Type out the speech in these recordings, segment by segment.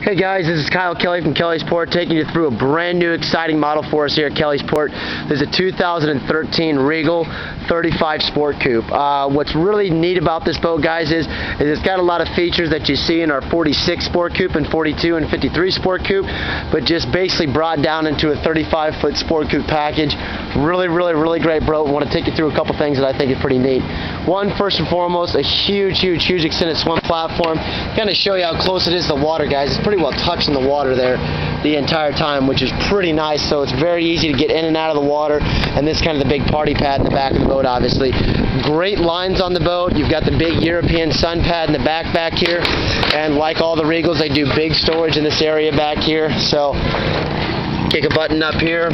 Hey guys, this is Kyle Kelly from Kelly's Port, taking you through a brand new exciting model for us here at Kelly's Port. This is a 2013 Regal 35 Sport Coupe. What's really neat about this boat, guys, is it's got a lot of features that you see in our 46 Sport Coupe and 42 and 53 Sport Coupe, but just basically brought down into a 35-foot Sport Coupe package. Really great boat. I want to take you through a couple things that I think is pretty neat. One, first and foremost, a huge extended swim platform. Kind of show you how close it is to the water, guys. It's pretty well touching the water there the entire time, which is pretty nice. So it's very easy to get in and out of the water, and this is kind of the big party pad in the back of the boat, obviously. Great lines on the boat. You've got the big European sun pad in the back here, and like all the Regals, they do big storage in this area back here. So kick a button up here.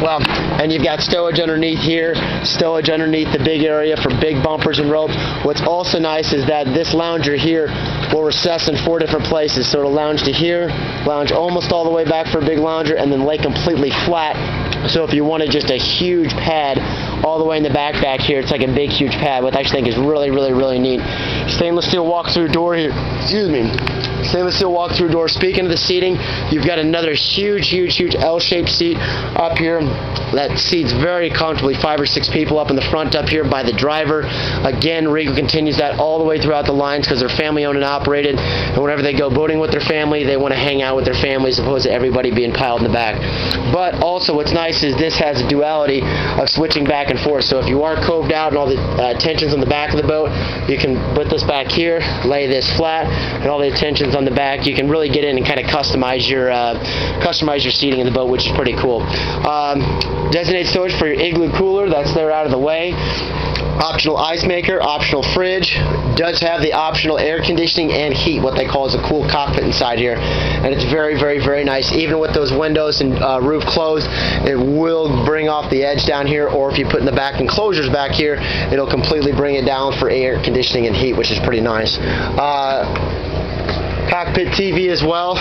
Well, and you've got stowage underneath here, stowage underneath the big area for big bumpers and ropes. What's also nice is that this lounger here will recess in 4 different places. So it'll lounge to here, lounge almost all the way back for a big lounger, and then lay completely flat. So if you wanted just a huge pad all the way in the back here, it's like a big huge pad, which I actually think is really neat. Stainless steel walk-through door here. Excuse me. Stainless steel walk-through door. Speaking of the seating, you've got another huge L-shaped seat up here that seats very comfortably 5 or 6 people up in the front up here by the driver. Again, Regal continues that all the way throughout the lines because they're family owned and operated, and whenever they go boating with their family, they want to hang out with their family as opposed to everybody being piled in the back. But also what's nice is this has a duality of switching back and forth. So if you are coved out and all the tensions on the back of the boat, you can put this back here, lay this flat, and all the tensions on the back, you can really get in and kind of customize your seating in the boat, which is pretty cool. Designated storage for your igloo cooler, that's there out of the way. Optional ice maker, optional fridge. Does have the optional air conditioning and heat, what they call is a cool cockpit inside here, and it's very nice. Even with those windows and roof closed, it will bring off the edge down here, or if you put in the back enclosures back here, it'll completely bring it down for air conditioning and heat, which is pretty nice. Cockpit TV as well.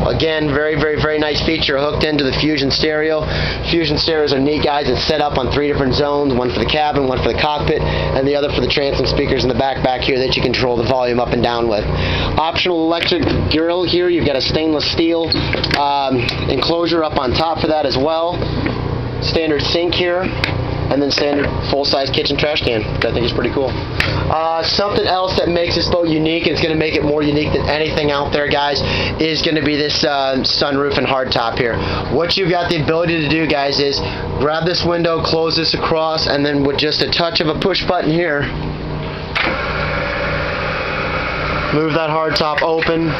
Again, very nice feature hooked into the Fusion stereo. Fusion stereos are neat, guys. It's set up on 3 different zones, one for the cabin, one for the cockpit, and the other for the transom speakers in the back here that you control the volume up and down with. Optional electric grill here. You've got a stainless steel enclosure up on top for that as well. Standard sink here, and then standard full-size kitchen trash can, which I think is pretty cool. Something else that makes this boat unique, and it's going to make it more unique than anything out there, guys, is going to be this sunroof and hardtop here. What you've got the ability to do, guys, is grab this window, close this across, and then with just a touch of a push button here, move that hardtop open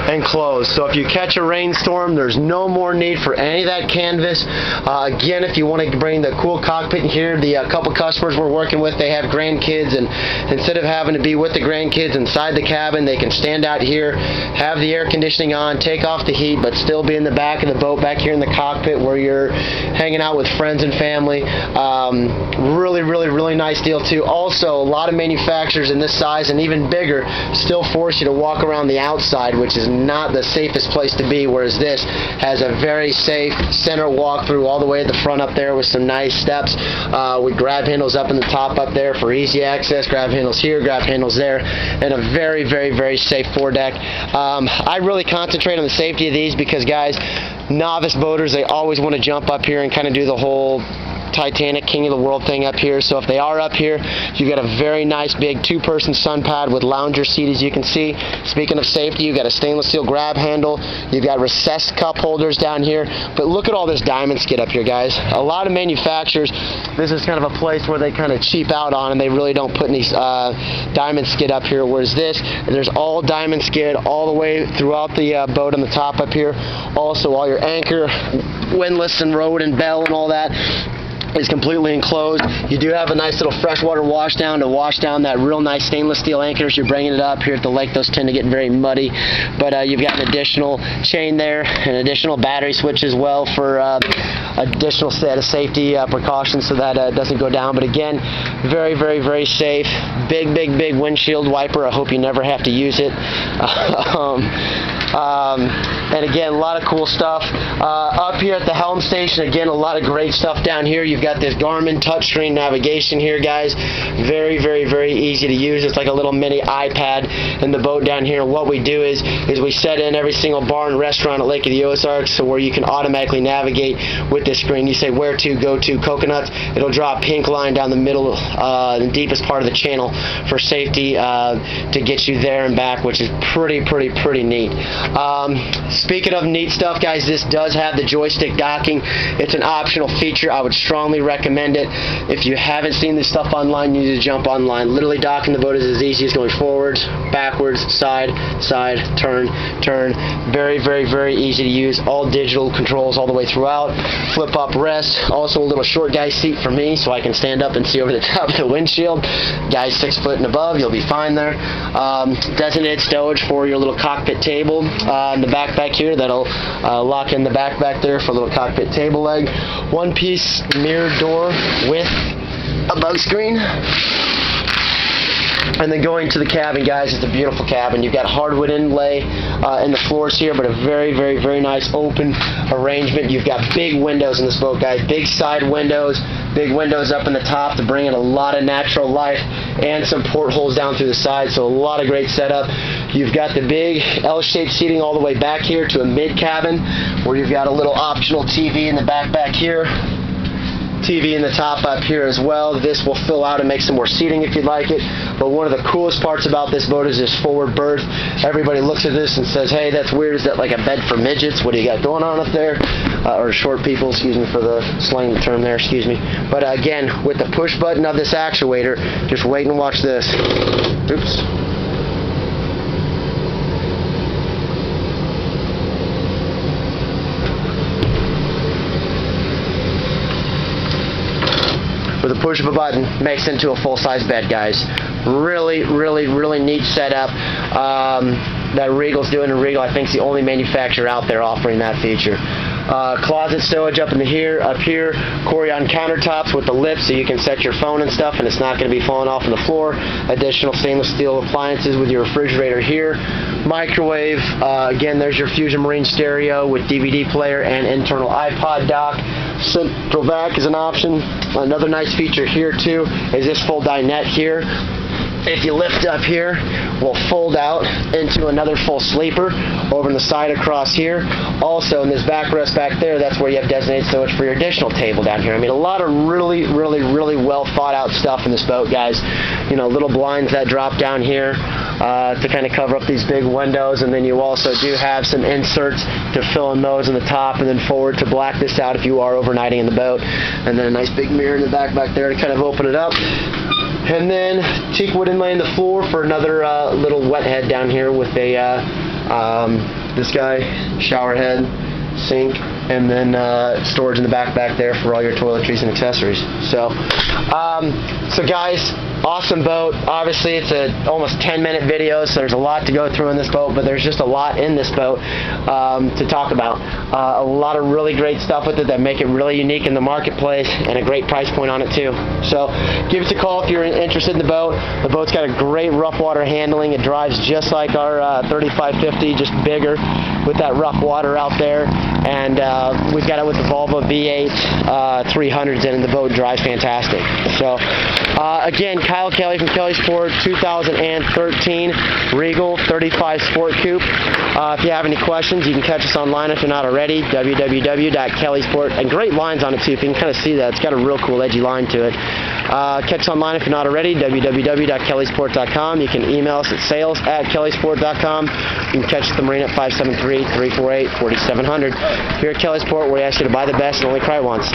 and close. So if you catch a rainstorm, there's no more need for any of that canvas. Again, if you want to bring the cool cockpit in here, the couple customers we're working with, they have grandkids, and instead of having to be with the grandkids inside the cabin, they can stand out here, have the air conditioning on, take off the heat, but still be in the back of the boat back here in the cockpit where you're hanging out with friends and family. Really nice deal too. Also, a lot of manufacturers in this size and even bigger still force you to walk around the outside, which is not the safest place to be, whereas this has a very safe center walkthrough all the way at the front up there with some nice steps with grab handles up in the top up there for easy access, grab handles here, grab handles there, and a very safe foredeck. I really concentrate on the safety of these because, guys, novice boaters, they always want to jump up here and kind of do the whole Titanic King of the World thing up here. So if they are up here, you've got a very nice big 2-person sun pad with lounger seat, as you can see. Speaking of safety, you've got a stainless steel grab handle, you've got recessed cup holders down here, but look at all this diamond skid up here, guys. A lot of manufacturers, this is kind of a place where they kind of cheap out on, and they really don't put any diamond skid up here, whereas this, there's all diamond skid all the way throughout the boat on the top up here. Also, all your anchor, windlass and rode and bell and all that is completely enclosed. You do have a nice little freshwater wash down to wash down that real nice stainless steel anchors. You're bringing it up here at the lake. Those tend to get very muddy, but you've got an additional chain there, an additional battery switch as well for additional set of safety precautions so that it doesn't go down. But again, very safe. Big windshield wiper. I hope you never have to use it. And again, a lot of cool stuff. Up here at the helm station, again, a lot of great stuff down here. You've got this Garmin touchscreen navigation here, guys. Very, very, very easy to use. It's like a little mini iPad in the boat down here. And what we do is we set in every single bar and restaurant at Lake of the Ozarks, so where you can automatically navigate with this screen. You say where to, go to Coconuts. It'll draw a pink line down the middle, the deepest part of the channel for safety to get you there and back, which is pretty neat. Speaking of neat stuff, guys, this does have the joystick docking. It's an optional feature. I would strongly recommend it. If you haven't seen this stuff online, you need to jump online. Literally docking the boat is as easy as going forwards, backwards, side, turn. Very, very, very easy to use. All digital controls all the way throughout. Flip up rest. Also a little short guy seat for me, so I can stand up and see over the top of the windshield. Guys 6 foot and above, you'll be fine there. Designated stowage for your little cockpit table in the back here. That'll lock in the back there for a little cockpit table leg. One piece mirror door with a bug screen. And then going to the cabin, guys, it's a beautiful cabin. You've got hardwood inlay in the floors here, but a very, very, very nice open arrangement. You've got big windows in this boat, guys. Big side windows, big windows up in the top to bring in a lot of natural light, and some portholes down through the side, so a lot of great setup. You've got the big L-shaped seating all the way back here to a mid-cabin, where you've got a little optional TV in the back here. TV in the top up here as well. This will fill out and make some more seating if you'd like it. But one of the coolest parts about this boat is this forward berth. Everybody looks at this and says, hey, that's weird. Is that like a bed for midgets? What do you got going on up there? Or short people, excuse me for the slang term there, excuse me. But again, with the push button of this actuator, just wait and watch this. Oops. With a push of a button, makes into a full-size bed, guys. Really, really, really neat setup that Regal's doing. And Regal, I think, is the only manufacturer out there offering that feature. Closet stowage up here, Corian countertops with the lip, so you can set your phone and stuff, and it's not going to be falling off on the floor. Additional stainless steel appliances with your refrigerator here. Microwave. Again, there's your Fusion Marine stereo with DVD player and internal iPod dock. Central vac is an option. Another nice feature here too is this full dinette here. If you lift up here, will fold out into another full sleeper over on the side across here. Also in this backrest back there, that's where you have designated stowage for your additional table down here. I mean, a lot of really, really, really well thought out stuff in this boat, guys. You know, little blinds that drop down here to kind of cover up these big windows, and then you also do have some inserts to fill in those in the top and then forward to black this out if you are overnighting in the boat. And then a nice big mirror in the back there to kind of open it up. And then teak wood inlay in the floor for another little wet head down here with a this guy, shower head, sink, and then storage in the back there for all your toiletries and accessories. So, so guys, awesome boat. Obviously, it's a almost 10-minute video, so there's a lot to go through in this boat, but there's just a lot in this boat to talk about. A lot of really great stuff with it that make it really unique in the marketplace, and a great price point on it too. So give us a call if you're interested in the boat. The boat's got a great rough water handling. It drives just like our 3550, just bigger with that rough water out there. And we've got it with the Volvo V8 300s in, and the boat drives fantastic. So again, Kyle Kelly from Kellysport, 2013 Regal 35 Sport Coupe. If you have any questions, you can catch us online if you're not already, www.kellysport. And great lines on it too, if you can kind of see that. It's got a real cool edgy line to it. Catch us online if you're not already, www.kellysport.com. You can email us at sales@kellysport.com. You can catch us at the marina at 573-348-4700. Here at Kellysport, we ask you to buy the best and only cry once.